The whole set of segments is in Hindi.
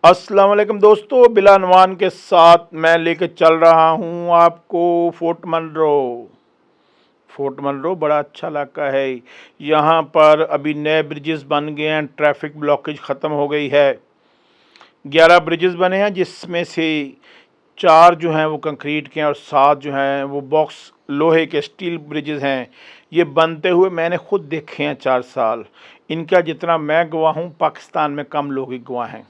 अस्सलाम वालेकुम दोस्तों, बिला नवान के साथ मैं लेके चल रहा हूँ आपको फोर्ट मनरो। फोर्ट मनरो बड़ा अच्छा इलाका है। यहाँ पर अभी नए ब्रिजेस बन गए हैं, ट्रैफिक ब्लॉकेज ख़त्म हो गई है। 11 ब्रिजेस बने हैं, जिसमें से 4 जो हैं वो कंक्रीट के हैं और 7 जो हैं वो बॉक्स लोहे के स्टील ब्रिजेस हैं। ये बनते हुए मैंने खुद देखे हैं 4 साल। इनका जितना मैं गवाह हूँ, पाकिस्तान में कम लोग ही गवाह हैं।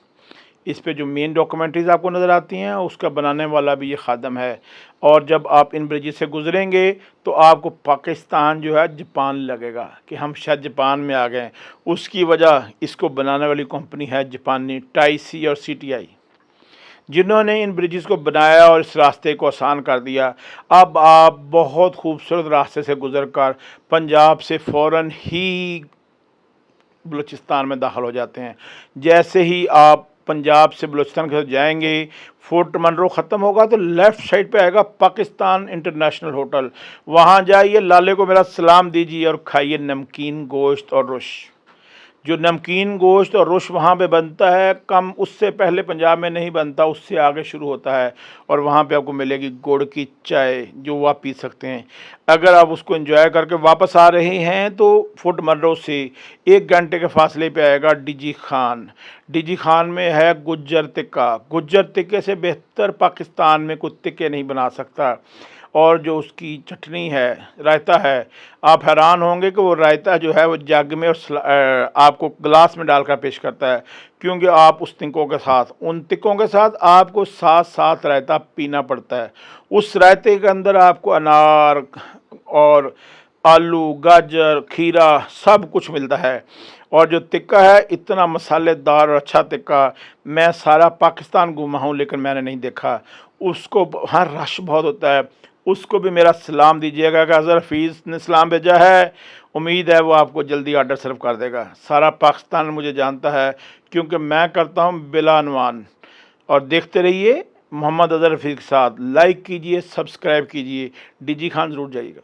इस पे जो मेन डॉक्यूमेंट्रीज आपको नज़र आती हैं, उसका बनाने वाला भी ये खादम है। और जब आप इन ब्रिजेस से गुजरेंगे तो आपको पाकिस्तान जो है जापान लगेगा कि हम शायद जापान में आ गए। उसकी वजह इसको बनाने वाली कंपनी है जापानी टाई और CTI, जिन्होंने इन ब्रिजेस को बनाया और इस रास्ते को आसान कर दिया। अब आप बहुत खूबसूरत रास्ते से गुजर कर पंजाब से फ़ौरन ही बलूचिस्तान में दाखिल हो जाते हैं। जैसे ही आप पंजाब से बलूचिस्तान की तरफ जाएंगे, फोर्ट मनरो ख़त्म होगा तो लेफ़्ट साइड पे आएगा पाकिस्तान इंटरनेशनल होटल। वहाँ जाइए, लाले को मेरा सलाम दीजिए और खाइए नमकीन गोश्त और रुश। जो नमकीन गोश्त और रुश वहाँ पे बनता है, कम उससे पहले पंजाब में नहीं बनता, उससे आगे शुरू होता है। और वहाँ पे आपको मिलेगी गुड़ की चाय, जो वो आप पी सकते हैं। अगर आप उसको एंजॉय करके वापस आ रहे हैं तो फोर्ट मनरो से 1 घंटे के फासले पे आएगा DG खान। DG खान में है गुज्जर टिक्का। गुज्जर टिक्के से बेहतर पाकिस्तान में कोई टिक्के नहीं बना सकता। और जो उसकी चटनी है, रायता है, आप हैरान होंगे कि वो रायता जो है वो जग में और आपको ग्लास में डालकर पेश करता है। क्योंकि आप उस तिक्कों के साथ, उन तिक्कों के साथ आपको साथ साथ रायता पीना पड़ता है। उस रायते के अंदर आपको अनार और आलू, गाजर, खीरा सब कुछ मिलता है। और जो टिक्का है, इतना मसालेदार और अच्छा टिक्का मैं सारा पाकिस्तान घूमा हूँ लेकिन मैंने नहीं देखा। उसको हाँ, रश बहुत होता है। उसको भी मेरा सलाम दीजिएगा कि अज़हर हफीज़ ने सलाम भेजा है। उम्मीद है वो आपको जल्दी ऑर्डर सर्व कर देगा। सारा पाकिस्तान मुझे जानता है क्योंकि मैं करता हूँ बिला अनवान। और देखते रहिए मोहम्मद अज़हर हफीज़ के साथ। लाइक कीजिए, सब्सक्राइब कीजिए। DG खान ज़रूर जाइएगा।